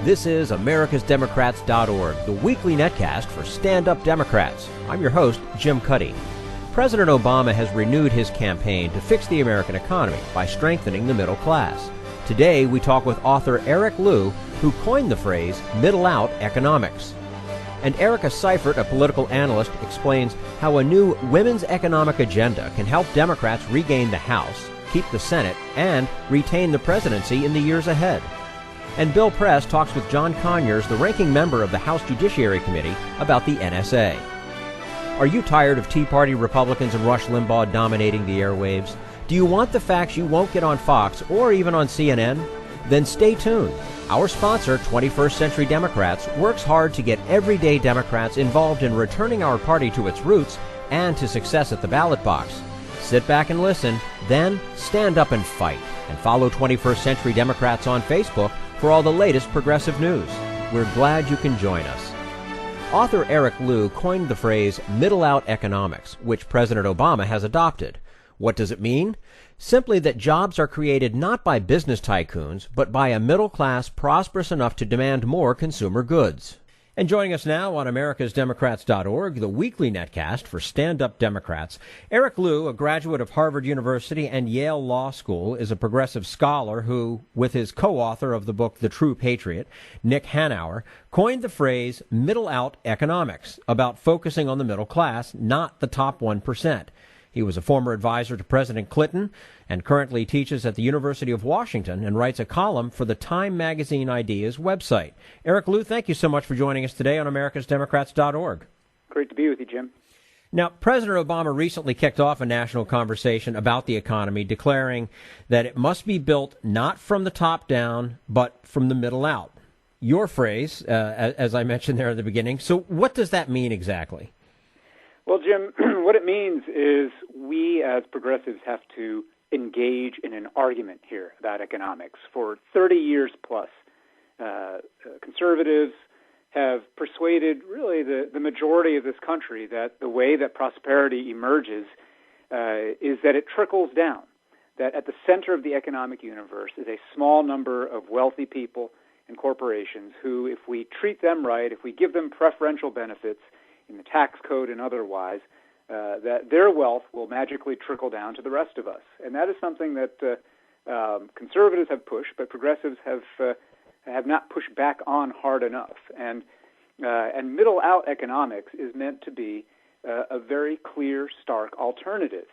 This is americasdemocrats.org, the weekly netcast for stand-up Democrats. I'm your host, Jim Cuddy. President Obama has renewed his campaign to fix the American economy by strengthening the middle class. Today, we talk with author Eric Liu, who coined the phrase middle-out economics. And Erica Seifert, a political analyst, explains how a new women's economic agenda can help Democrats regain the House, keep the Senate, and retain the presidency in the years ahead. And Bill Press talks with John Conyers, the ranking member of the House Judiciary Committee, about the NSA. Are you tired of Tea Party Republicans and Rush Limbaugh dominating the airwaves? Do you want the facts you won't get on Fox or even on CNN? Then stay tuned. Our sponsor, 21st Century Democrats, works hard to get everyday Democrats involved in returning our party to its roots and to success at the ballot box. Sit back and listen, then stand up and fight. And follow 21st Century Democrats on Facebook for all the latest progressive news. We're glad you can join us. Author Eric Liu coined the phrase middle-out economics, which President Obama has adopted. What does it mean? Simply that jobs are created not by business tycoons, but by a middle class prosperous enough to demand more consumer goods. And joining us now on americasdemocrats.org, the weekly netcast for stand-up Democrats, Eric Liu, a graduate of Harvard University and Yale Law School, is a progressive scholar who, with his co-author of the book The True Patriot, Nick Hanauer, coined the phrase middle-out economics, about focusing on the middle class, not the top 1%. He was a former advisor to President Clinton and currently teaches at the University of Washington and writes a column for the Time Magazine Ideas website. Eric Liu, thank you so much for joining us today on americasdemocrats.org. Great to be with you, Jim. Now, President Obama recently kicked off a national conversation about the economy, declaring that it must be built not from the top down, but from the middle out. Your phrase, as I mentioned there at the beginning. So what does that mean exactly? Well, Jim, what it means is we as progressives have to engage in an argument here about economics. For 30 years plus, conservatives have persuaded really the majority of this country that the way that prosperity emerges is that it trickles down, that at the center of the economic universe is a small number of wealthy people and corporations who, if we treat them right, if we give them preferential benefits, in the tax code and otherwise, that their wealth will magically trickle down to the rest of us. And that is something that conservatives have pushed, but progressives have not pushed back on hard enough. And middle-out economics is meant to be a very clear, stark alternative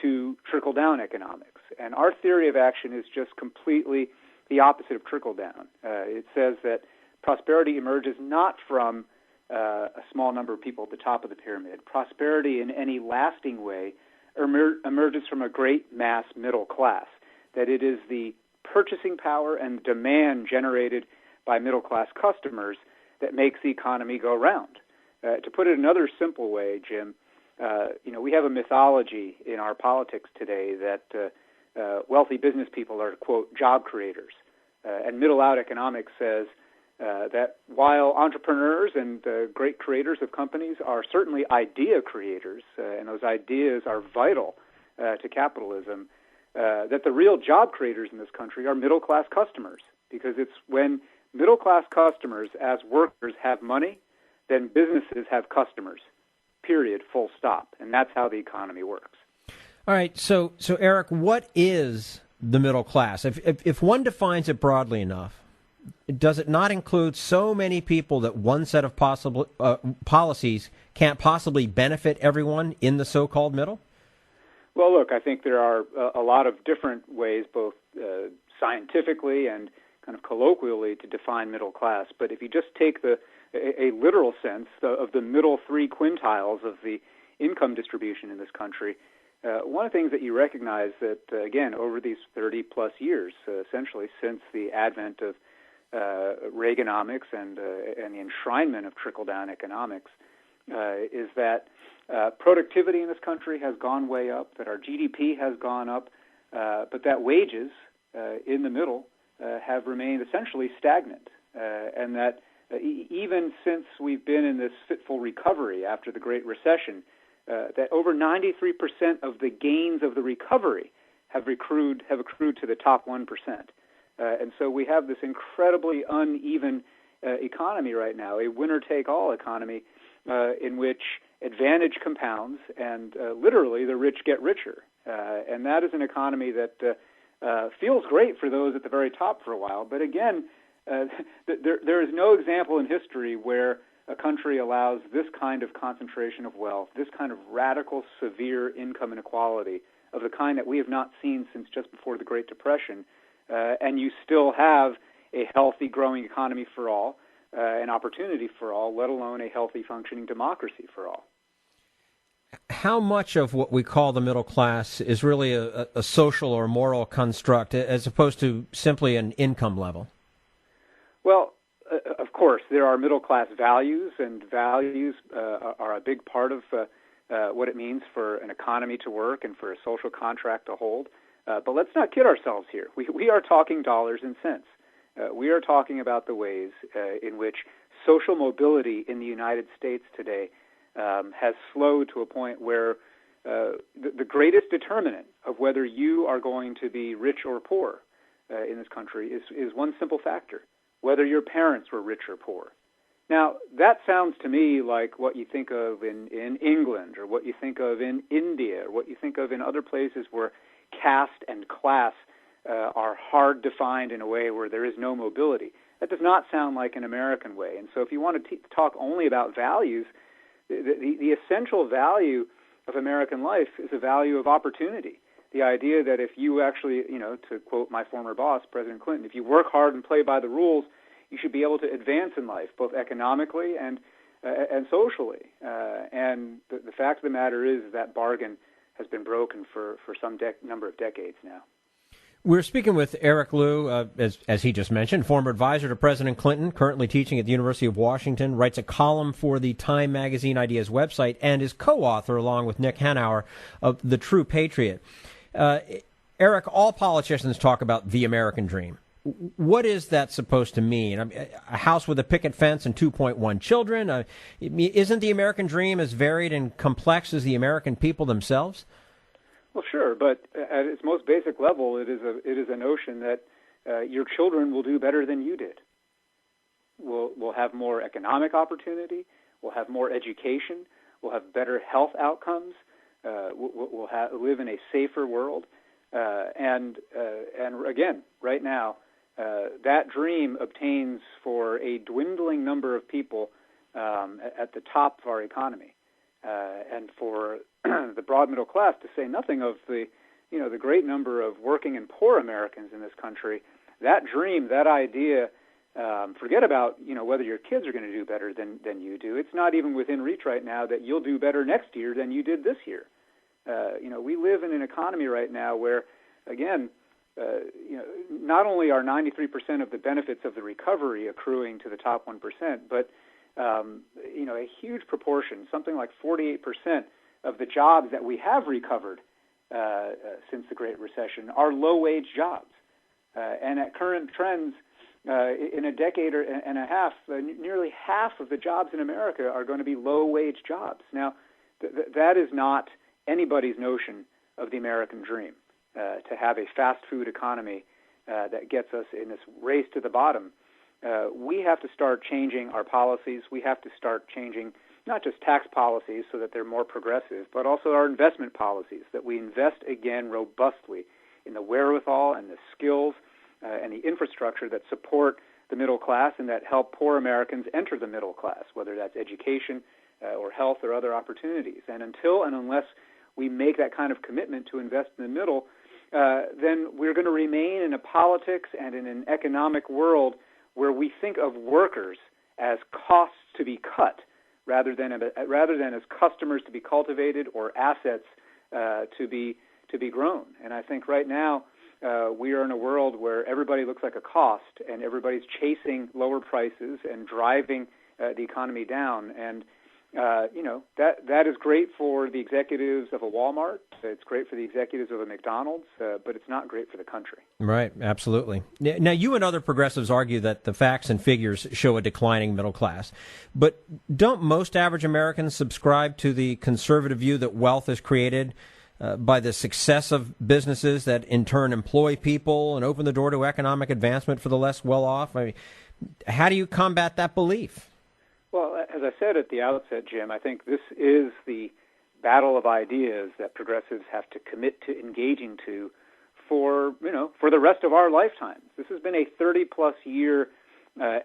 to trickle-down economics. And our theory of action is just completely the opposite of trickle-down. It says that prosperity emerges not from a small number of people at the top of the pyramid. Prosperity in any lasting way emerges from a great mass middle class, that it is the purchasing power and demand generated by middle-class customers that makes the economy go round. To put it another simple way, Jim, we have a mythology in our politics today that wealthy business people are, quote, job creators. And middle-out economics says that while entrepreneurs and great creators of companies are certainly idea creators, and those ideas are vital to capitalism, that the real job creators in this country are middle-class customers, because it's when middle-class customers as workers have money, then businesses have customers, period, full stop. And that's how the economy works. All right, so Eric, what is the middle class? If one defines it broadly enough, does it not include so many people that one set of possible policies can't possibly benefit everyone in the so-called middle? Well, look, I think there are a lot of different ways, both scientifically and kind of colloquially, to define middle class. But if you just take a literal sense of the middle three quintiles of the income distribution in this country, one of the things that you recognize that, again, over these 30-plus years, essentially since the advent of Reaganomics and the enshrinement of trickle-down economics, is that productivity in this country has gone way up, that our GDP has gone up, but that wages in the middle have remained essentially stagnant, and that even since we've been in this fitful recovery after the Great Recession, that over 93% of the gains of the recovery have accrued to the top 1%. And so we have this incredibly uneven economy right now, a winner-take-all economy in which advantage compounds and literally the rich get richer. And that is an economy that feels great for those at the very top for a while. But again, there is no example in history where a country allows this kind of concentration of wealth, this kind of radical, severe income inequality of the kind that we have not seen since just before the Great Depression, and you still have a healthy, growing economy for all, an opportunity for all, let alone a healthy, functioning democracy for all. How much of what we call the middle class is really a social or moral construct as opposed to simply an income level? Well, of course, there are middle-class values, and values are a big part of what it means for an economy to work and for a social contract to hold. But let's not kid ourselves here. We are talking dollars and cents. We are talking about the ways in which social mobility in the United States today has slowed to a point where the greatest determinant of whether you are going to be rich or poor in this country is one simple factor: whether your parents were rich or poor. Now, that sounds to me like what you think of in England, or what you think of in India, or what you think of in other places where caste and class are hard defined in a way where there is no mobility. That does not sound like an American way. And so if you want to talk only about values, the essential value of American life is a value of opportunity. The idea that if you actually, to quote my former boss, President Clinton, if you work hard and play by the rules, you should be able to advance in life, both economically and socially. And the fact of the matter is that bargain has been broken for some number of decades now. We're speaking with Eric Liu, as he just mentioned, former advisor to President Clinton, currently teaching at the University of Washington, writes a column for the Time Magazine Ideas website, and is co-author, along with Nick Hanauer, of The True Patriot. Eric, all politicians talk about the American dream. What is that supposed to mean? I mean, a house with a picket fence and 2.1 children? Isn't the American dream as varied and complex as the American people themselves? Well, sure, but at its most basic level, it is a notion that your children will do better than you did. We'll have more economic opportunity. We'll have more education. We'll have better health outcomes. We'll live in a safer world. And again, right now, that dream obtains for a dwindling number of people at the top of our economy, and for the broad middle class, to say nothing of the great number of working and poor Americans in this country. That dream, that idea, forget about whether your kids are going to do better than you do. It's not even within reach right now that you'll do better next year than you did this year. We live in an economy right now where, again, not only are 93% of the benefits of the recovery accruing to the top 1%, but a huge proportion, something like 48% of the jobs that we have recovered since the Great Recession are low-wage jobs. And at current trends, in a decade and a half, nearly half of the jobs in America are going to be low-wage jobs. Now, that is not anybody's notion of the American dream, to have a fast food economy that gets us in this race to the bottom. We have to start changing our policies. We have to start changing not just tax policies so that they're more progressive, but also our investment policies, that we invest again robustly in the wherewithal and the skills and the infrastructure that support the middle class and that help poor Americans enter the middle class, whether that's education or health or other opportunities. And until and unless we make that kind of commitment to invest in the middle, then we're going to remain in a politics and in an economic world where we think of workers as costs to be cut rather than as customers to be cultivated or assets to be grown. And I think right now we are in a world where everybody looks like a cost, and everybody's chasing lower prices and driving the economy down. And that is great for the executives of a Walmart. It's great for the executives of a McDonald's, but it's not great for the country. Right, absolutely. Now, you and other progressives argue that the facts and figures show a declining middle class. But don't most average Americans subscribe to the conservative view that wealth is created by the success of businesses that in turn employ people and open the door to economic advancement for the less well-off? I mean, how do you combat that belief? Well, as I said at the outset, Jim, I think this is the battle of ideas that progressives have to commit to engaging to for the rest of our lifetimes. This has been a 30-plus year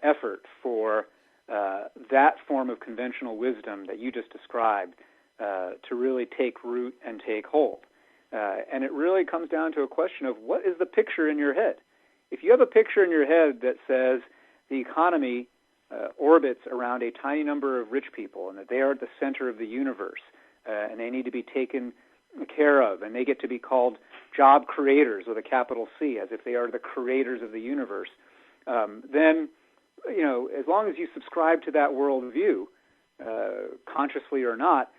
effort for that form of conventional wisdom that you just described to really take root and take hold. And it really comes down to a question of what is the picture in your head? If you have a picture in your head that says the economy orbits around a tiny number of rich people and that they are at the center of the universe and they need to be taken care of and they get to be called job creators with a capital C, as if they are the creators of the universe, then, as long as you subscribe to that worldview, consciously or not,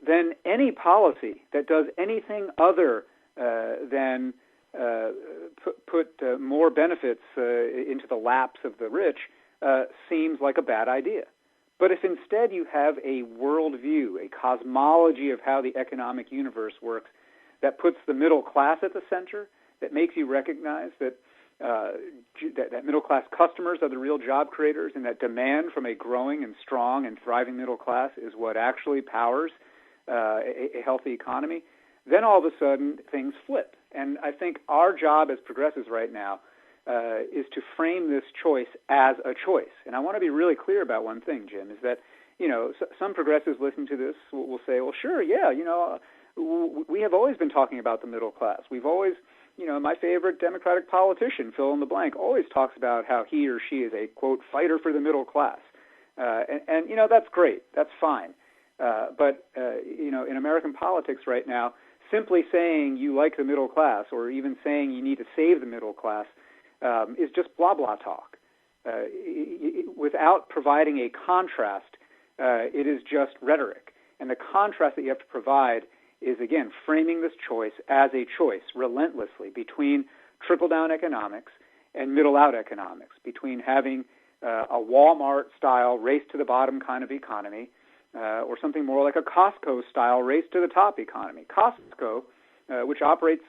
then any policy that does anything other than put more benefits into the laps of the rich seems like a bad idea. But if instead you have a worldview, a cosmology of how the economic universe works that puts the middle class at the center, that makes you recognize that that middle-class customers are the real job creators and that demand from a growing and strong and thriving middle class is what actually powers a healthy economy, then all of a sudden things flip. And I think our job as progressives right now is to frame this choice as a choice. And I want to be really clear about one thing, Jim, is that, some progressives listening to this will say, well, sure, yeah, we have always been talking about the middle class. We've always, my favorite Democratic politician, fill in the blank, always talks about how he or she is a, quote, fighter for the middle class. And that's great. That's fine. But in American politics right now, simply saying you like the middle class or even saying you need to save the middle class is just blah, blah talk. Without providing a contrast, it is just rhetoric. And the contrast that you have to provide is, again, framing this choice as a choice relentlessly between trickle-down economics and middle-out economics, between having a Walmart-style race-to-the-bottom kind of economy or something more like a Costco-style race-to-the-top economy. Costco, which operates,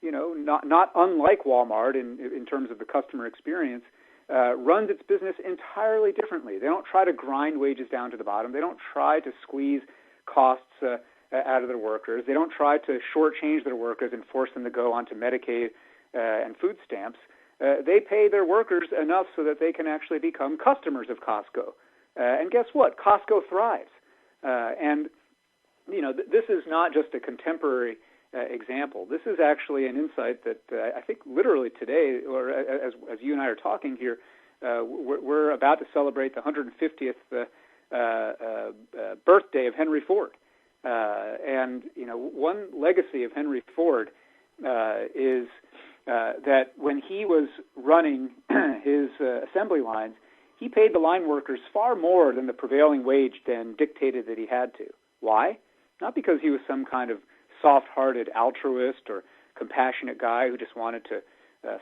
not unlike Walmart in terms of the customer experience, runs its business entirely differently. They don't try to grind wages down to the bottom. They don't try to squeeze costs out of their workers. They don't try to shortchange their workers and force them to go onto Medicaid and food stamps. They pay their workers enough so that they can actually become customers of Costco. And guess what? Costco thrives. And this is not just a contemporary example. This is actually an insight that I think literally today, or as you and I are talking here, we're about to celebrate the 150th birthday of Henry Ford. And one legacy of Henry Ford is that when he was running his assembly lines, he paid the line workers far more than the prevailing wage then dictated that he had to. Why? Not because he was some kind of soft-hearted altruist or compassionate guy who just wanted to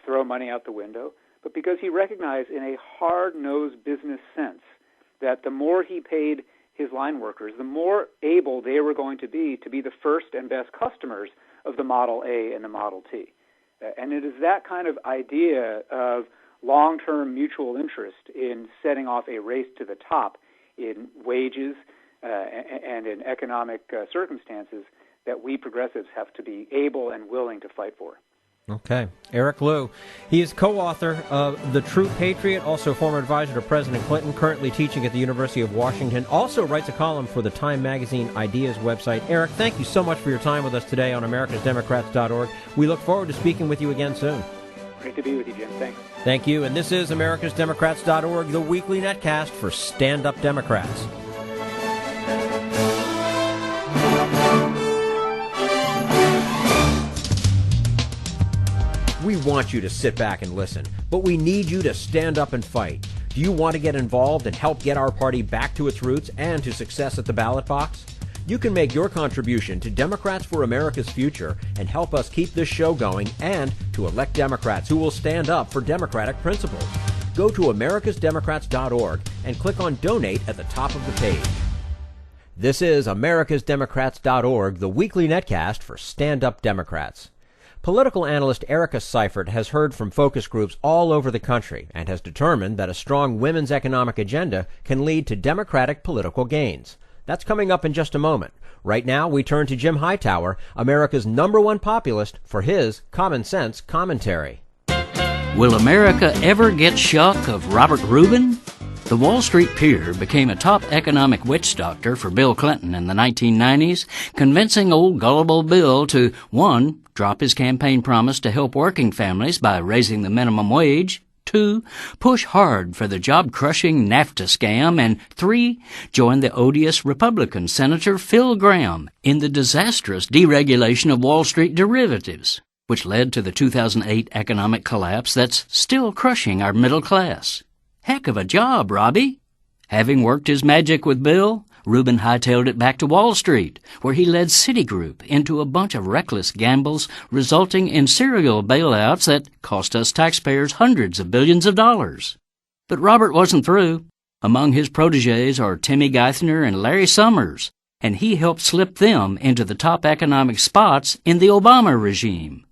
throw money out the window, but because he recognized in a hard-nosed business sense that the more he paid his line workers, the more able they were going to be the first and best customers of the Model A and the Model T. And it is that kind of idea of long-term mutual interest in setting off a race to the top in wages and in economic circumstances that we progressives have to be able and willing to fight for. Okay. Eric Liu. He is co-author of The True Patriot, also former advisor to President Clinton, currently teaching at the University of Washington, also writes a column for the Time Magazine Ideas website. Eric, thank you so much for your time with us today on americasdemocrats.org. We look forward to speaking with you again soon. Great to be with you, Jim. Thanks. Thank you. And this is americasdemocrats.org, the weekly netcast for stand-up Democrats. We want you to sit back and listen, but we need you to stand up and fight. Do you want to get involved and help get our party back to its roots and to success at the ballot box? You can make your contribution to Democrats for America's Future and help us keep this show going and to elect Democrats who will stand up for democratic principles. Go to americasdemocrats.org and click on Donate at the top of the page. This is americasdemocrats.org, the weekly netcast for stand-up Democrats. Political analyst Erica Seifert has heard from focus groups all over the country and has determined that a strong women's economic agenda can lead to Democratic political gains. That's coming up in just a moment. Right now, we turn to Jim Hightower, America's #1 populist, for his common sense commentary. Will America ever get shock of Robert Rubin? The Wall Street peer became a top economic witch doctor for Bill Clinton in the 1990s, convincing old gullible Bill to, 1, drop his campaign promise to help working families by raising the minimum wage, 2, push hard for the job-crushing NAFTA scam, and 3, join the odious Republican Senator Phil Gramm in the disastrous deregulation of Wall Street derivatives, which led to the 2008 economic collapse that's still crushing our middle class. Heck of a job, Robbie. Having worked his magic with Bill, Rubin hightailed it back to Wall Street, where he led Citigroup into a bunch of reckless gambles, resulting in serial bailouts that cost us taxpayers hundreds of billions of dollars. But Robert wasn't through. Among his protégés are Timmy Geithner and Larry Summers, and he helped slip them into the top economic spots in the Obama regime.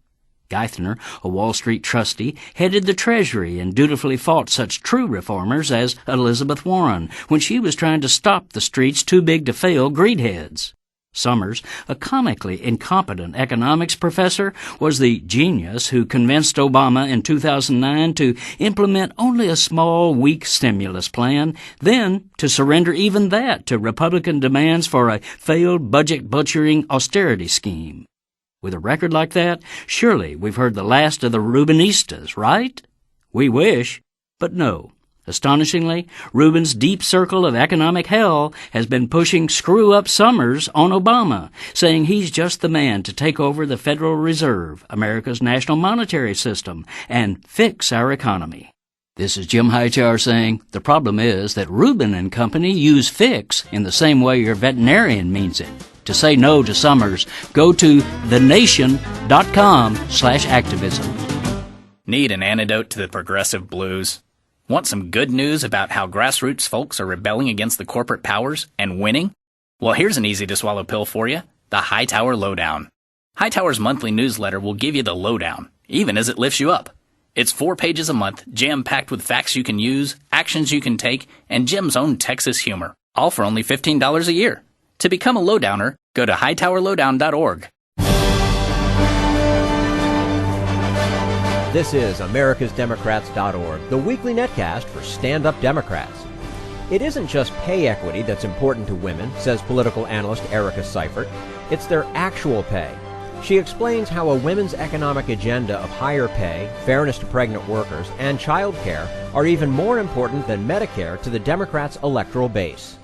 Geithner, a Wall Street trustee, headed the Treasury and dutifully fought such true reformers as Elizabeth Warren when she was trying to stop the street's too-big-to-fail greedheads. Summers, a comically incompetent economics professor, was the genius who convinced Obama in 2009 to implement only a small, weak stimulus plan, then to surrender even that to Republican demands for a failed budget-butchering austerity scheme. With a record like that, surely we've heard the last of the Rubinistas, right? We wish, but no. Astonishingly, Rubin's deep circle of economic hell has been pushing screw-up Summers on Obama, saying he's just the man to take over the Federal Reserve, America's national monetary system, and fix our economy. This is Jim Hightower saying the problem is that Rubin and company use fix in the same way your veterinarian means it. To say no to Summers, go to thenation.com/activism. Need an antidote to the progressive blues? Want some good news about how grassroots folks are rebelling against the corporate powers and winning? Well, here's an easy-to-swallow pill for you, the Hightower Lowdown. Hightower's monthly newsletter will give you the lowdown, even as it lifts you up. It's 4 pages a month, jam-packed with facts you can use, actions you can take, and Jim's own Texas humor, all for only $15 a year. To become a lowdowner, go to hightowerlowdown.org. This is americasdemocrats.org, the weekly netcast for stand-up Democrats. It isn't just pay equity that's important to women, says political analyst Erica Seifert. It's their actual pay. She explains how a women's economic agenda of higher pay, fairness to pregnant workers, and child care are even more important than Medicare to the Democrats' electoral base.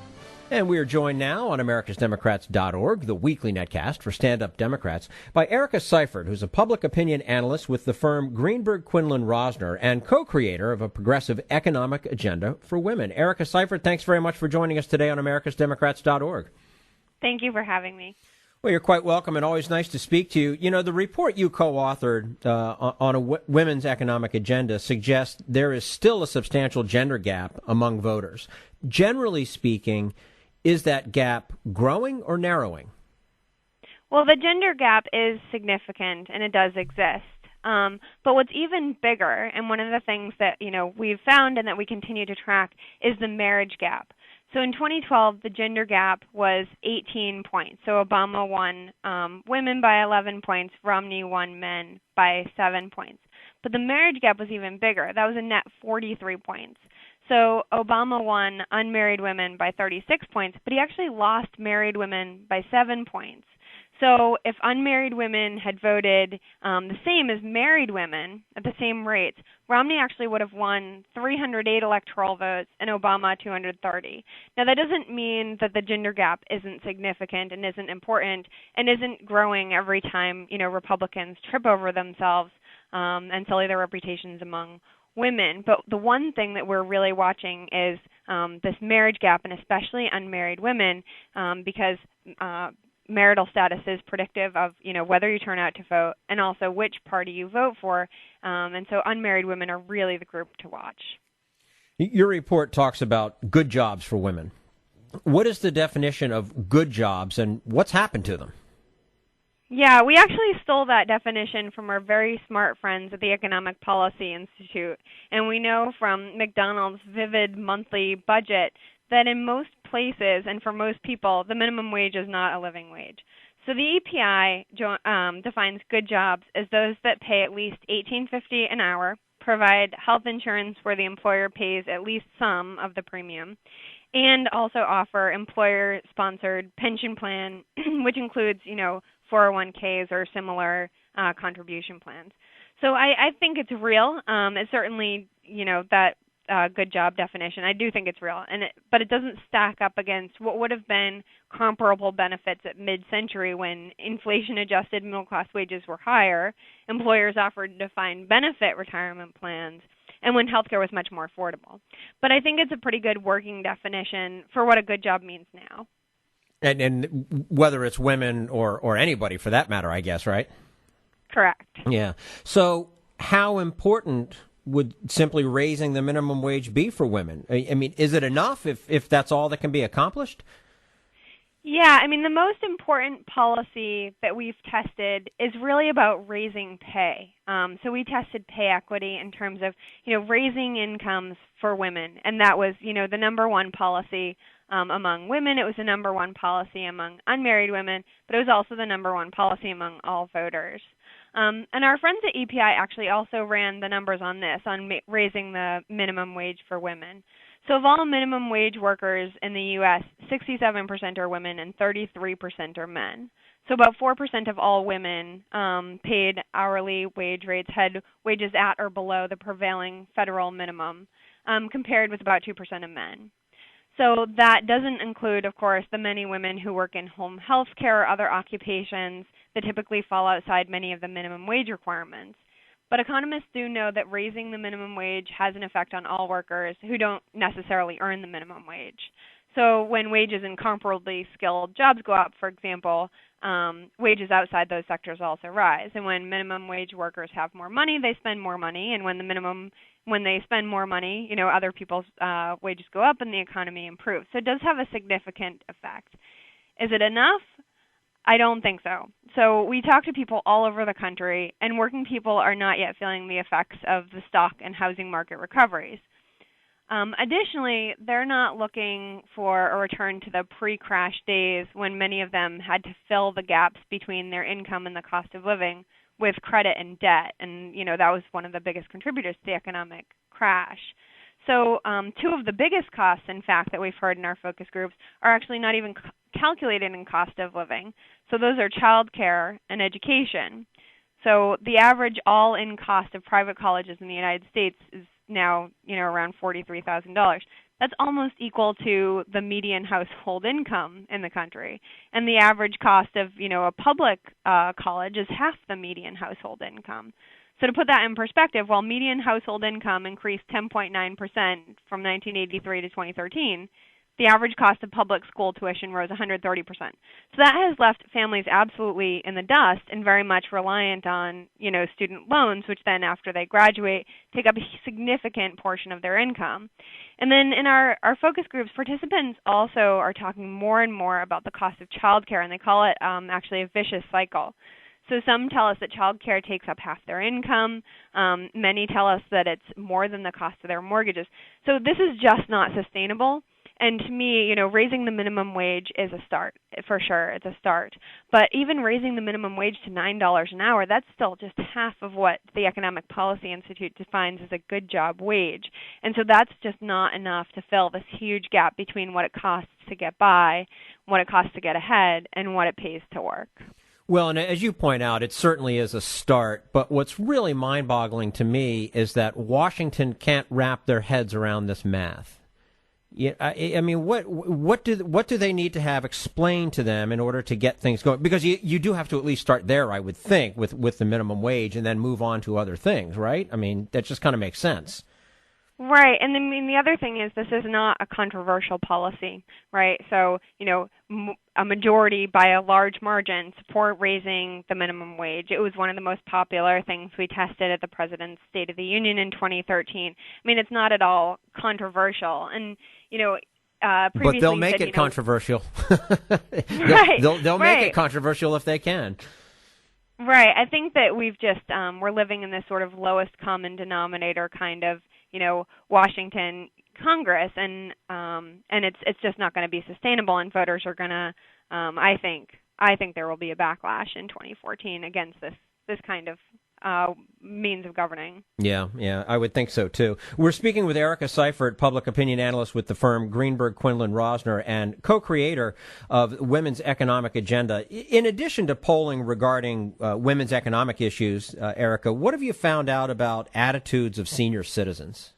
And we are joined now on americasdemocrats.org, the weekly netcast for stand-up Democrats, by Erica Seifert, who's a public opinion analyst with the firm Greenberg Quinlan Rosner and co-creator of a progressive economic agenda for women. Erica Seifert, thanks very much for joining us today on americasdemocrats.org. Thank you for having me. Well, you're quite welcome, and always nice to speak to you. You know, the report you co-authored on a women's economic agenda suggests there is still a substantial gender gap among voters. Generally speaking, is that gap growing or narrowing? Well, the gender gap is significant, and it does exist. But what's even bigger, and one of the things that we've found and that we continue to track, is the marriage gap. So in 2012, the gender gap was 18 points. So Obama won women by 11 points. Romney won men by 7 points. But the marriage gap was even bigger. That was a net 43 points. So Obama won unmarried women by 36 points, but he actually lost married women by 7 points. So if unmarried women had voted the same as married women at the same rates, Romney actually would have won 308 electoral votes and Obama 230. Now, that doesn't mean that the gender gap isn't significant and isn't important and isn't growing every time, Republicans trip over themselves and sully their reputations among women. But the one thing that we're really watching is this marriage gap, and especially unmarried women, because marital status is predictive of, whether you turn out to vote and also which party you vote for. And so unmarried women are really the group to watch. Your report talks about good jobs for women. What is the definition of good jobs, and what's happened to them? Yeah, we actually stole that definition from our very smart friends at the Economic Policy Institute. And we know from McDonald's vivid monthly budget that in most places and for most people, the minimum wage is not a living wage. So the EPI defines good jobs as those that pay at least $18.50 an hour, provide health insurance where the employer pays at least some of the premium, and also offer employer-sponsored pension plan, which includes, 401ks or similar contribution plans. So I think it's real. It's certainly, that good job definition. I do think it's real, but it doesn't stack up against what would have been comparable benefits at mid-century when inflation-adjusted middle-class wages were higher, employers offered defined benefit retirement plans, and when healthcare was much more affordable. But I think it's a pretty good working definition for what a good job means now. And whether it's women or anybody for that matter, I guess, right? Correct. Yeah. So how important would simply raising the minimum wage be for women? I mean, is it enough if that's all that can be accomplished? Yeah, the most important policy that we've tested is really about raising pay. So we tested pay equity in terms of, raising incomes for women, and that was, the number one policy among women. It was the number one policy among unmarried women, but it was also the number one policy among all voters. And our friends at EPI actually also ran the numbers on this, on raising the minimum wage for women. So of all minimum wage workers in the U.S., 67% are women and 33% are men. So about 4% of all women paid hourly wage rates had wages at or below the prevailing federal minimum, compared with about 2% of men. So that doesn't include, of course, the many women who work in home health care or other occupations that typically fall outside many of the minimum wage requirements. But economists do know that raising the minimum wage has an effect on all workers who don't necessarily earn the minimum wage. So when wages in comparably skilled jobs go up, for example, wages outside those sectors also rise. And when minimum wage workers have more money, they spend more money. And when they spend more money, other people's wages go up and the economy improves. So it does have a significant effect. Is it enough? I don't think so. So we talk to people all over the country, and working people are not yet feeling the effects of the stock and housing market recoveries. Additionally, they're not looking for a return to the pre-crash days when many of them had to fill the gaps between their income and the cost of living with credit and debt. And, that was one of the biggest contributors to the economic crash. So two of the biggest costs, in fact, that we've heard in our focus groups are actually not even calculated in cost of living. So those are child care and education. So the average all-in cost of private colleges in the United States is now, around $43,000. That's almost equal to the median household income in the country. And the average cost of, a public college is half the median household income. So to put that in perspective, while median household income increased 10.9% from 1983 to 2013, the average cost of public school tuition rose 130%. So that has left families absolutely in the dust and very much reliant on, student loans, which then after they graduate take up a significant portion of their income. And then in our focus groups, participants also are talking more and more about the cost of childcare, and they call it actually a vicious cycle. So some tell us that child care takes up half their income. Many tell us that it's more than the cost of their mortgages. So this is just not sustainable. And to me, raising the minimum wage is a start, for sure. It's a start. But even raising the minimum wage to $9 an hour, that's still just half of what the Economic Policy Institute defines as a good job wage. And so that's just not enough to fill this huge gap between what it costs to get by, what it costs to get ahead, and what it pays to work. Well, and as you point out, it certainly is a start. But what's really mind-boggling to me is that Washington can't wrap their heads around this math. Yeah, I mean, what do they need to have explained to them in order to get things going? Because you do have to at least start there, I would think, with the minimum wage, and then move on to other things, right? I mean, that just kind of makes sense. Right, and the other thing is this is not a controversial policy, right? So, a majority by a large margin support raising the minimum wage. It was one of the most popular things we tested at the President's State of the Union in 2013. I mean, it's not at all controversial. And, previously but they'll make said, it controversial. Right. They'll make it controversial if they can. Right. I think that we've just we're living in this sort of lowest common denominator kind of, Washington Congress, and it's just not going to be sustainable, and voters are going to I think there will be a backlash in 2014 against this kind of means of governing. Yeah, I would think so, too. We're speaking with Erica Seifert, public opinion analyst with the firm Greenberg, Quinlan, Rosner, and co-creator of Women's Economic Agenda. In addition to polling regarding women's economic issues, Erica, what have you found out about attitudes of senior citizens?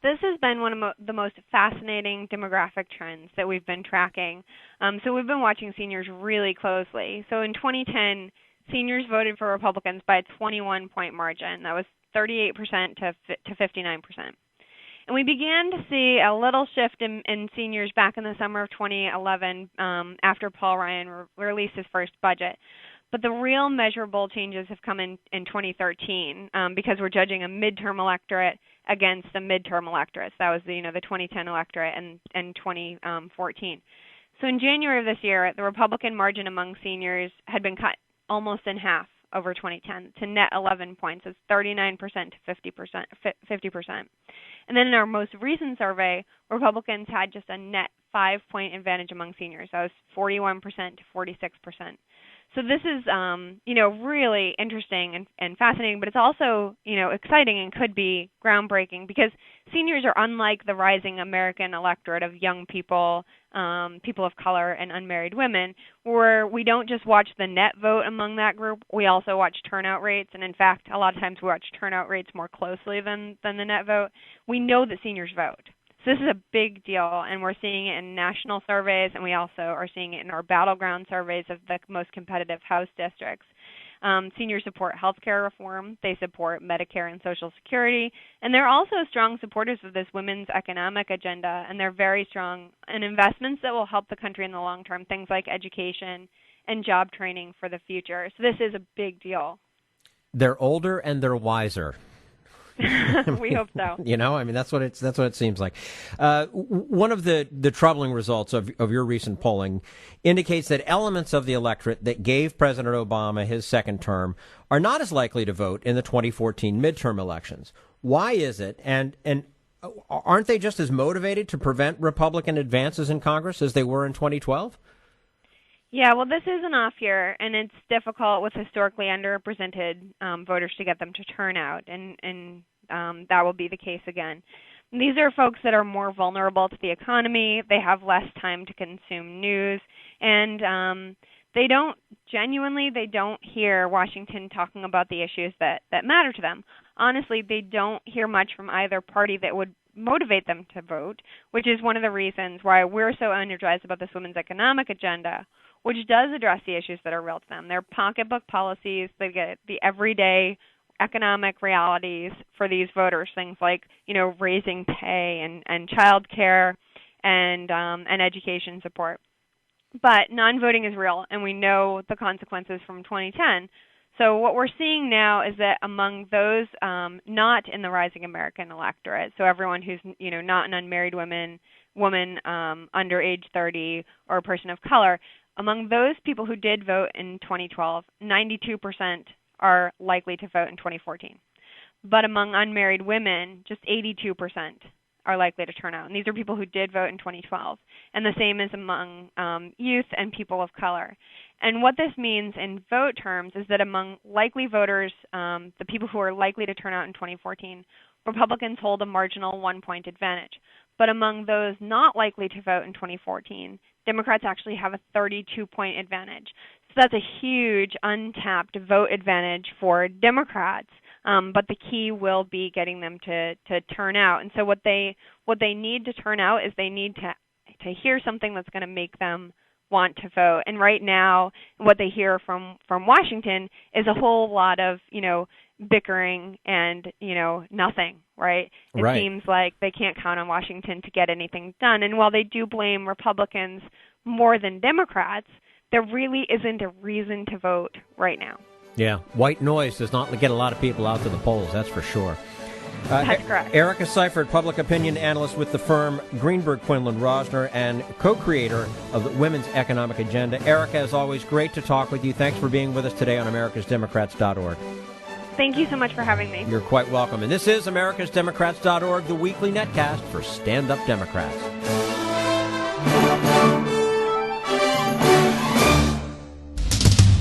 This has been one of the most fascinating demographic trends that we've been tracking. So we've been watching seniors really closely. So in 2010, seniors voted for Republicans by a 21-point margin. That was 38% to 59%. And we began to see a little shift in seniors back in the summer of 2011 after Paul Ryan released his first budget. But the real measurable changes have come in 2013 because we're judging a midterm electorate against the midterm electorates. That was the 2010 electorate and 2014. So in January of this year, the Republican margin among seniors had been cut almost in half over 2010 to net 11 points. It's 39% to 50%. And then in our most recent survey, Republicans had just a net 5-point advantage among seniors. That was 41% to 46%. So this is, really interesting and fascinating, but it's also, exciting and could be groundbreaking because seniors are unlike the rising American electorate of young people, people of color, and unmarried women, where we don't just watch the net vote among that group, we also watch turnout rates, and in fact, a lot of times we watch turnout rates more closely than the net vote. We know that seniors vote. So this is a big deal, and we're seeing it in national surveys, and we also are seeing it in our battleground surveys of the most competitive House districts. Seniors support health care reform. They support Medicare and Social Security. And they're also strong supporters of this women's economic agenda, and they're very strong in investments that will help the country in the long term, things like education and job training for the future. So this is a big deal. They're older and they're wiser. We hope so. That's what it seems like. One of the troubling results of your recent polling indicates that elements of the electorate that gave President Obama his second term are not as likely to vote in the 2014 midterm elections. Why is it? And aren't they just as motivated to prevent Republican advances in Congress as they were in 2012? Yeah, well, this is an off year, and it's difficult with historically underrepresented voters to get them to turn out, and that will be the case again. These are folks that are more vulnerable to the economy. They have less time to consume news, and they don't hear Washington talking about the issues that matter to them. Honestly, they don't hear much from either party that would motivate them to vote, which is one of the reasons why we're so energized about this women's economic agenda, which does address the issues that are real to them. They're pocketbook policies. They get the everyday economic realities for these voters, things like, raising pay and child care and education support. But non-voting is real, and we know the consequences from 2010. So what we're seeing now is that among those not in the rising American electorate, so everyone who's not an unmarried woman under age 30 or a person of color, among those people who did vote in 2012, 92% are likely to vote in 2014. But among unmarried women, just 82% are likely to turn out. And these are people who did vote in 2012. And the same is among youth and people of color. And what this means in vote terms is that among likely voters, the people who are likely to turn out in 2014, Republicans hold a marginal 1-point advantage. But among those not likely to vote in 2014, Democrats actually have a 32-point advantage. So that's a huge untapped vote advantage for Democrats. But the key will be getting them to turn out. And so what they need to turn out is they need to hear something that's going to make them want to vote. And right now, what they hear from Washington is a whole lot of, bickering and, nothing, right? It seems like they can't count on Washington to get anything done. And while they do blame Republicans more than Democrats, there really isn't a reason to vote right now. Yeah, white noise does not get a lot of people out to the polls, that's for sure. That's correct. Erica Seifert, public opinion analyst with the firm Greenberg, Quinlan, Rosner, and co-creator of the Women's Economic Agenda. Erica, as always, great to talk with you. Thanks for being with us today on americasdemocrats.org. Thank you so much for having me. You're quite welcome. And this is americasdemocrats.org, the weekly netcast for stand-up Democrats.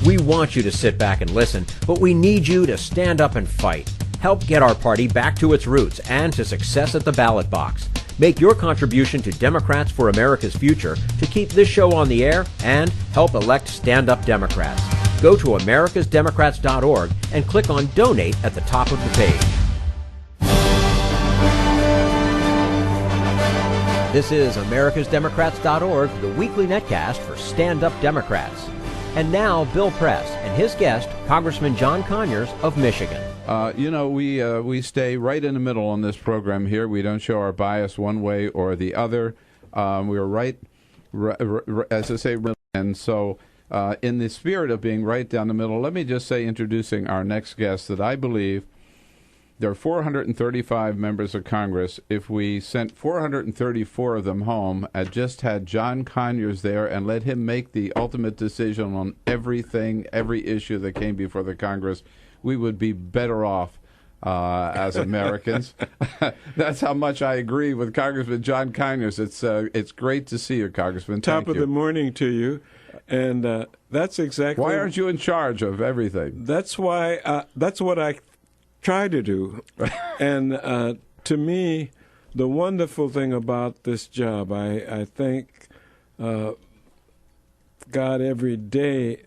We want you to sit back and listen, but we need you to stand up and fight. Help get our party back to its roots and to success at the ballot box. Make your contribution to Democrats for America's Future to keep this show on the air and help elect stand-up Democrats. Go to americasdemocrats.org and click on Donate at the top of the page. This is americasdemocrats.org, the weekly netcast for stand-up Democrats. And now, Bill Press and his guest, Congressman John Conyers of Michigan. We stay right in the middle on this program here. We don't show our bias one way or the other. We're right, as I say, and so in the spirit of being right down the middle, let me just say, introducing our next guest, that I believe there are 435 members of Congress. If we sent 434 of them home and just had John Conyers there and let him make the ultimate decision on everything, every issue that came before the Congress, we would be better off as Americans. That's how much I agree with Congressman John Conyers. It's great to see you, Congressman. Top of the morning to you. And that's exactly... Why aren't you in charge of everything? That's why. That's what I try to do. And to me, the wonderful thing about this job, I thank God every day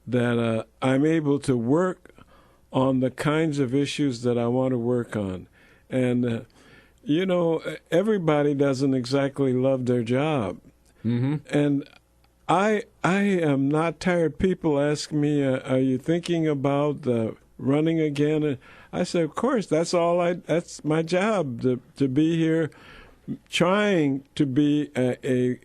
that I'm able to work on the kinds of issues that I want to work on. And, everybody doesn't exactly love their job. Mm-hmm. And I am not tired. People ask me, are you thinking about running again? And I say, of course, that's my job, to be here trying to be a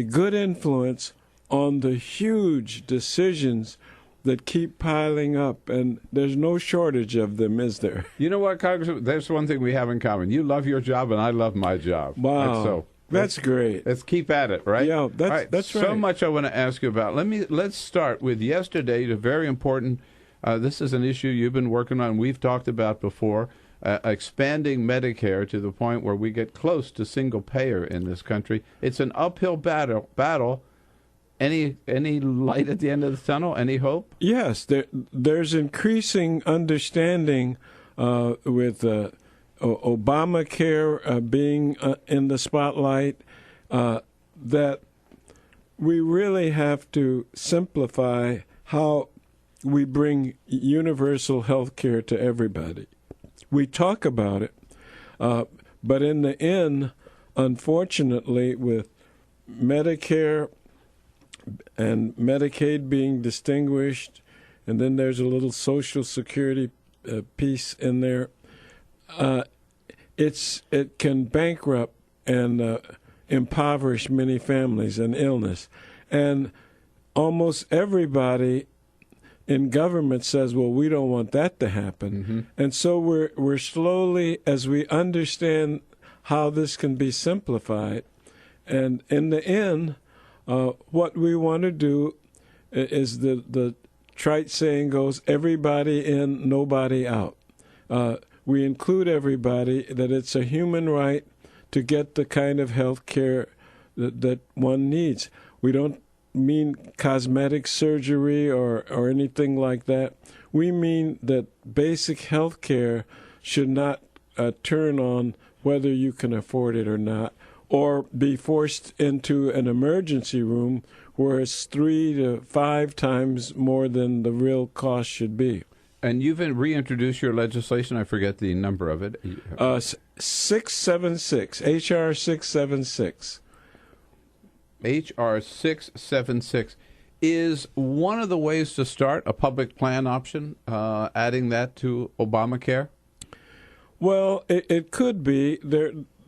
good influence on the huge decisions that keep piling up, and there's no shortage of them, is there? You know what, Congressman? There's one thing we have in common. You love your job, and I love my job. Wow. That's great. Let's keep at it, right? Yeah, that's right. So much I want to ask you about. Let's start with yesterday, the very important, this is an issue you've been working on, we've talked about before, expanding Medicare to the point where we get close to single payer in this country. It's an uphill battle. Any light at the end of the tunnel? Any hope? Yes, there's increasing understanding with Obamacare being in the spotlight, that we really have to simplify how we bring universal health care to everybody. We talk about it, but in the end, unfortunately, with Medicare and Medicaid being distinguished, and then there's a little Social Security piece in there, it can bankrupt and impoverish many families and illness. And almost everybody in government says, well, we don't want that to happen. Mm-hmm. And so we're slowly, as we understand how this can be simplified, and in the end, what we want to do is the trite saying goes, everybody in, nobody out. We include everybody, that it's a human right to get the kind of health care that one needs. We don't mean cosmetic surgery or anything like that. We mean that basic health care should not turn on whether you can afford it or not, or be forced into an emergency room where it's 3 to 5 times more than the real cost should be. And you've reintroduced your legislation. I forget the number of it. 676, H.R. 676. H.R. 676 is one of the ways to start a public plan option, adding that to Obamacare? Well, it could be.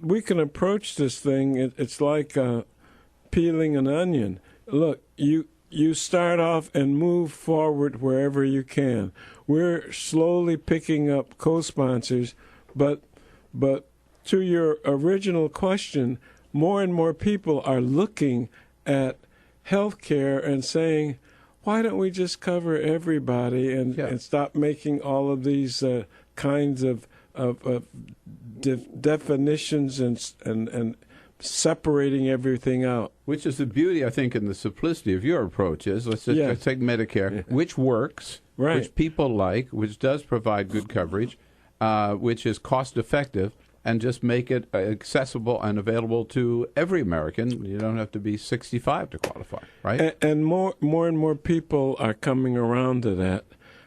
We can approach this thing. It's like peeling an onion. Look, you start off and move forward wherever you can. We're slowly picking up co-sponsors, but But to your original question, more and more people are looking at health care and saying, why don't we just cover everybody and stop making all of these kinds of definitions and separating everything out? Which is the beauty, I think, in the simplicity of your approach is, let's take Medicare, which works, which people like, which does provide good coverage, which is cost-effective, and just make it accessible and available to every American. You don't have to be 65 to qualify, right? And more and more people are coming around to that.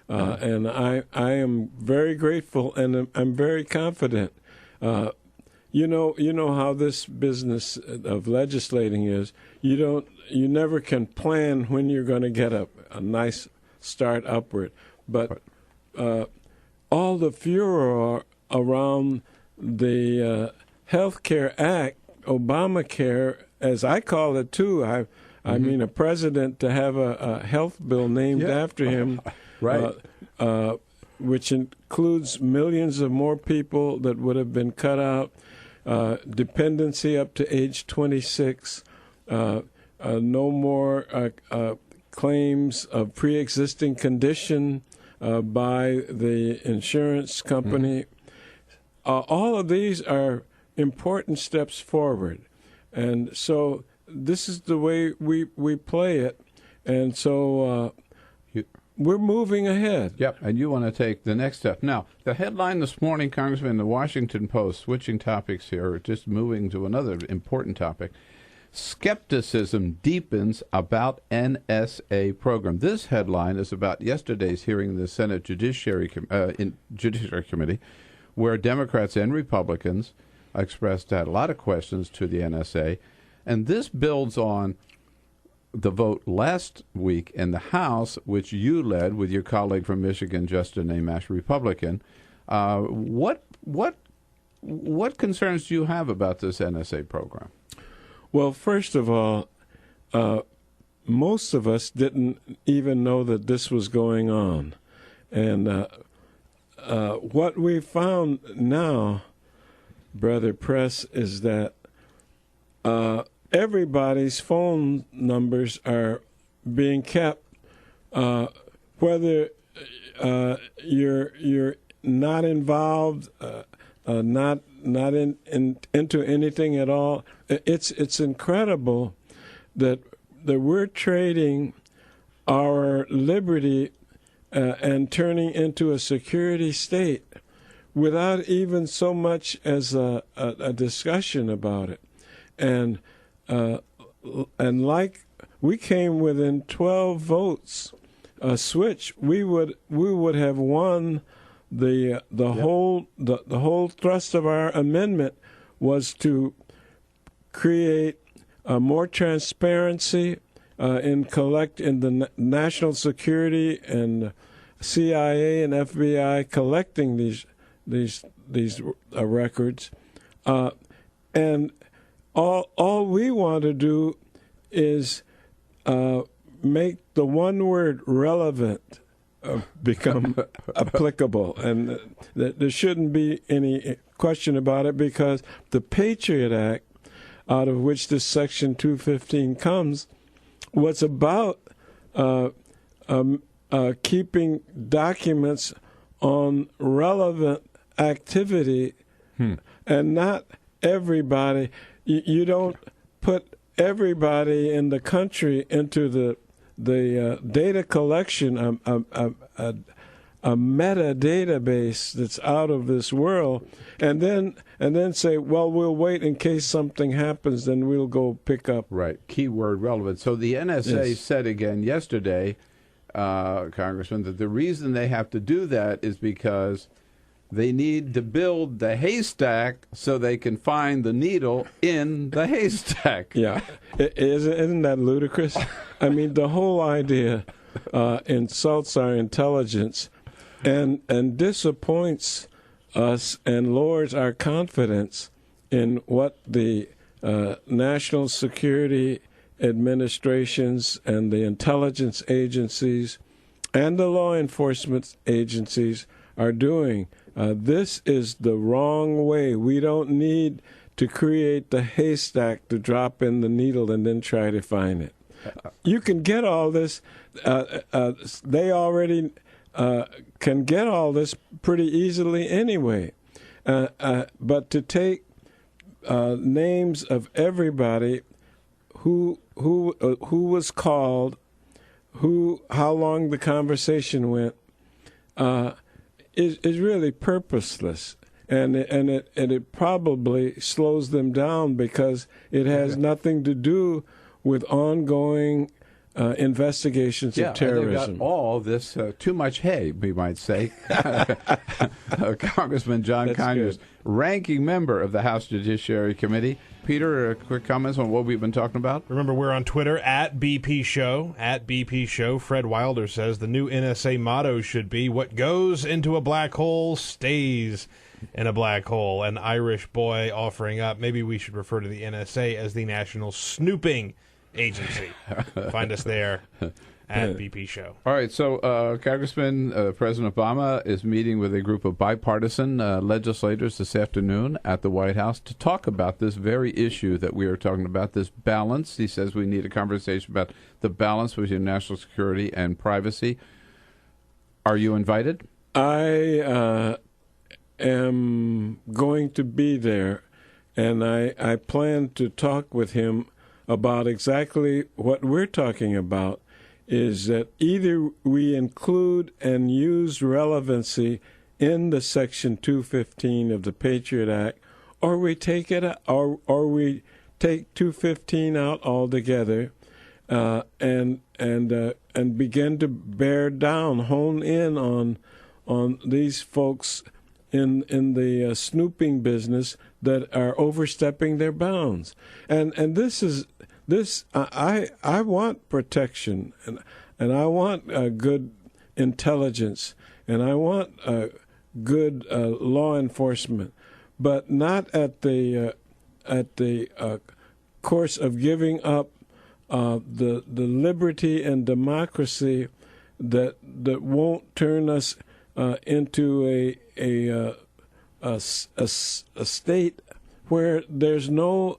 And I am very grateful, and I'm very confident. You know how this business of legislating is. You never can plan when you're going to get a nice start upward. But all the furor around the Health Care Act, Obamacare, as I call it too. I mean, a president to have a health bill named after him, right? Which includes millions of more people that would have been cut out, dependency up to age 26, no more claims of pre-existing condition by the insurance company. All of these are important steps forward. And so this is the way we play it. And so we're moving ahead. Yep, and you want to take the next step. Now, the headline this morning, Congressman, in the Washington Post, switching topics here, just moving to another important topic, skepticism deepens about NSA program. This headline is about yesterday's hearing in the Senate Judiciary Committee, where Democrats and Republicans had a lot of questions to the NSA. And this builds on the vote last week in the House, which you led with your colleague from Michigan, Justin Amash, Republican. What concerns do you have about this NSA program? Well, first of all, most of us didn't even know that this was going on. And what we found now, Brother Press, is that everybody's phone numbers are being kept, whether you're not involved, not into anything at all. It's incredible that we're trading our liberty and turning into a security state without even so much as a discussion about it. And like we came within 12 votes a switch, we would have won. The whole thrust of our amendment was to create more transparency in the national security and CIA and FBI collecting these records, and all we want to do is make the one word relevant become applicable, and there shouldn't be any question about it, because the Patriot Act, out of which this Section 215 comes, was about keeping documents on relevant activity, and not everybody. You don't put everybody in the country into the data collection, a meta database that's out of this world, and then say, well, we'll wait in case something happens, then we'll go pick up. Right. Keyword relevant. So the NSA said again yesterday, Congressman, that the reason they have to do that is because they need to build the haystack so they can find the needle in the haystack. Yeah. Isn't that ludicrous? I mean, the whole idea insults our intelligence and disappoints us and lowers our confidence in what the national security administrations and the intelligence agencies and the law enforcement agencies are doing. This is the wrong way. We don't need to create the haystack to drop in the needle and then try to find it. You can get all this. They already can get all this pretty easily anyway. But to take names of everybody who was called, how long the conversation went, is really purposeless, and it probably slows them down because it has nothing to do with ongoing investigations of terrorism. Yeah, they've got all this too much hay, we might say. Congressman John Conyers, ranking member of the House Judiciary Committee. Peter, quick comments on what we've been talking about? Remember, we're on Twitter, @BP Show, @BP Show. Fred Wilder says the new NSA motto should be, what goes into a black hole stays in a black hole. An Irish boy offering up, maybe we should refer to the NSA as the National Snooping Agency. Find us there @BP Show. All right, so Congressman, President Obama is meeting with a group of bipartisan legislators this afternoon at the White House to talk about this very issue that we are talking about, this balance. He says we need a conversation about the balance between national security and privacy. Are you invited? I am going to be there, and I plan to talk with him about exactly what we're talking about, is that either we include and use relevancy in the Section 215 of the Patriot Act, or we take it, or we take 215 out altogether, and begin to bear down, hone in on these folks in the snooping business that are overstepping their bounds, and I want protection, and I want good intelligence, and I want good law enforcement, but not at the course of giving up the liberty and democracy that won't turn us into a state where there's no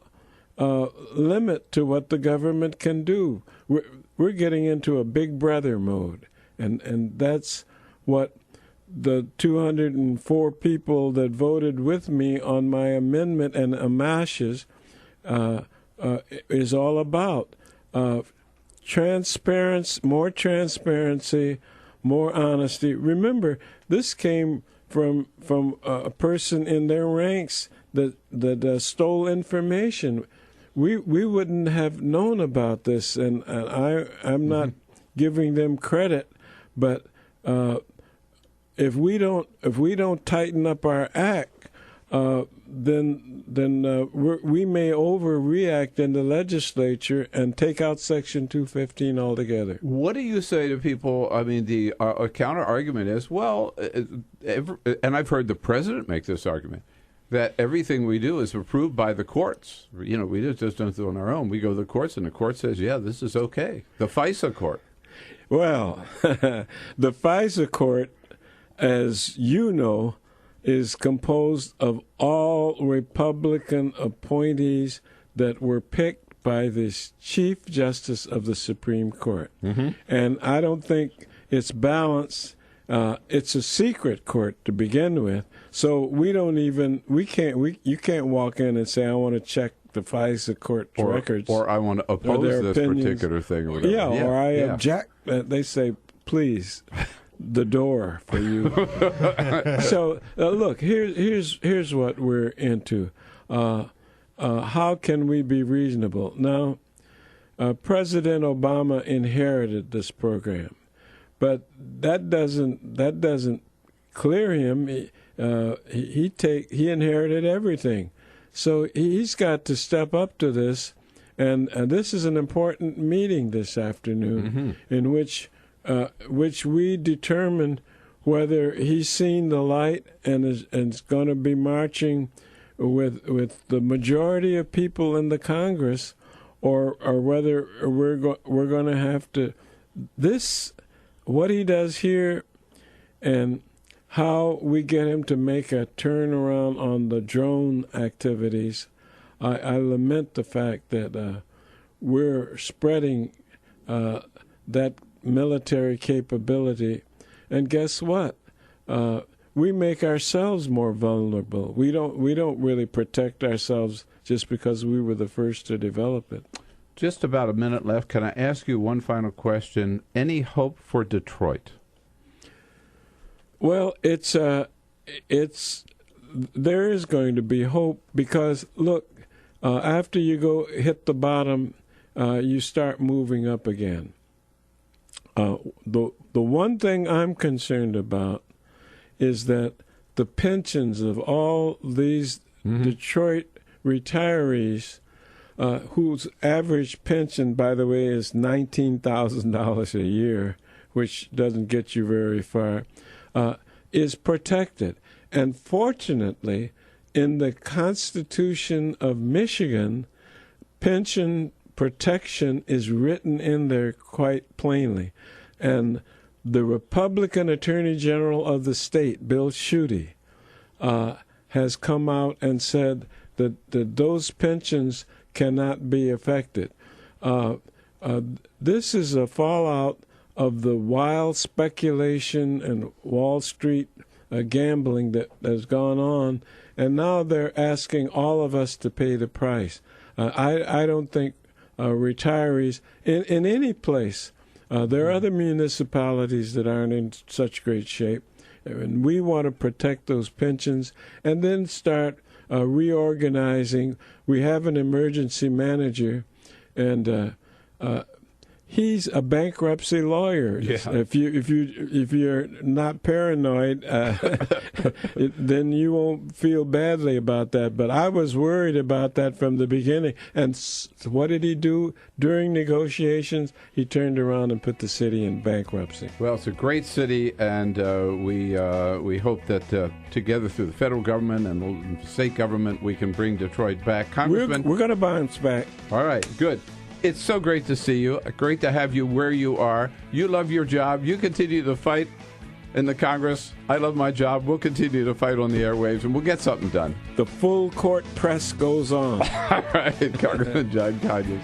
limit to what the government can do. We're getting into a big brother mode, and that's what the 204 people that voted with me on my amendment and amashes is all about. More transparency, more honesty. Remember, this came from a person in their ranks that stole information. We wouldn't have known about this, and I'm not giving them credit, but if we don't tighten up our act, then we may overreact in the legislature and take out Section 215 altogether. What do you say to people? I mean, the counter argument is, well, and I've heard the president make this argument, that everything we do is approved by the courts. You know, we just don't do it on our own. We go to the courts, and the court says, yeah, this is okay. The FISA court. Well, the FISA court, as you know, is composed of all Republican appointees that were picked by the Chief Justice of the Supreme Court. Mm-hmm. And I don't think it's balanced. It's a secret court to begin with, so you can't walk in and say, I want to check the FISA court records. Or I want to oppose this particular thing. Or whatever. Yeah, or I object. They say, please, the door for you. So, look, here's what we're into. How can we be reasonable? Now, President Obama inherited this program. But that doesn't clear him. He inherited everything, so he's got to step up to this. And this is an important meeting this afternoon, in which we determine whether he's seen the light and is going to be marching with the majority of people in the Congress, or whether we're going to have to this. What he does here, and how we get him to make a turnaround on the drone activities. I lament the fact that we're spreading that military capability, and guess what? We make ourselves more vulnerable. We don't really protect ourselves just because we were the first to develop it. Just about a minute left. Can I ask you one final question? Any hope for Detroit? Well, there is going to be hope because look, after you hit the bottom, you start moving up again. The one thing I'm concerned about is that the pensions of all these Detroit retirees, whose average pension, by the way, is $19,000 a year, which doesn't get you very far, is protected. And fortunately, in the Constitution of Michigan, pension protection is written in there quite plainly. And the Republican Attorney General of the state, Bill Schuette, has come out and said that those pensions cannot be affected. This is a fallout of the wild speculation and Wall Street gambling that has gone on, and now they're asking all of us to pay the price. I don't think retirees in any place, there are other municipalities that aren't in such great shape, and we want to protect those pensions and then start reorganizing. We have an emergency manager, and he's a bankruptcy lawyer. Yeah. If you're not paranoid, then you won't feel badly about that. But I was worried about that from the beginning. And what did he do during negotiations? He turned around and put the city in bankruptcy. Well, it's a great city, and we hope that together through the federal government and the state government, we can bring Detroit back. Congressman, We're going to bounce back. All right, good. It's so great to see you. Great to have you where you are. You love your job. You continue to fight in the Congress. I love my job. We'll continue to fight on the airwaves, and we'll get something done. The full court press goes on. All right, Congressman John Conyers.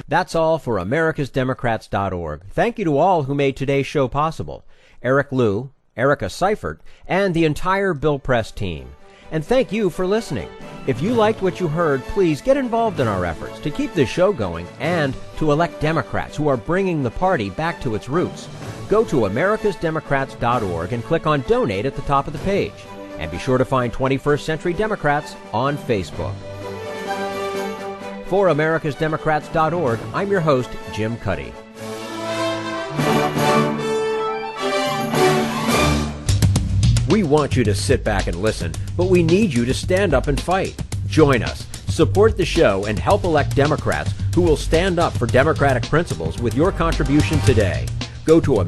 That's all for americasdemocrats.org. Thank you to all who made today's show possible. Eric Liu, Erica Seifert, and the entire Bill Press team. And thank you for listening. If you liked what you heard, please get involved in our efforts to keep this show going and to elect Democrats who are bringing the party back to its roots. Go to americasdemocrats.org and click on Donate at the top of the page. And be sure to find 21st Century Democrats on Facebook. For americasdemocrats.org, I'm your host, Jim Cuddy. We want you to sit back and listen, but we need you to stand up and fight. Join us, support the show, and help elect Democrats who will stand up for democratic principles with your contribution today. Go to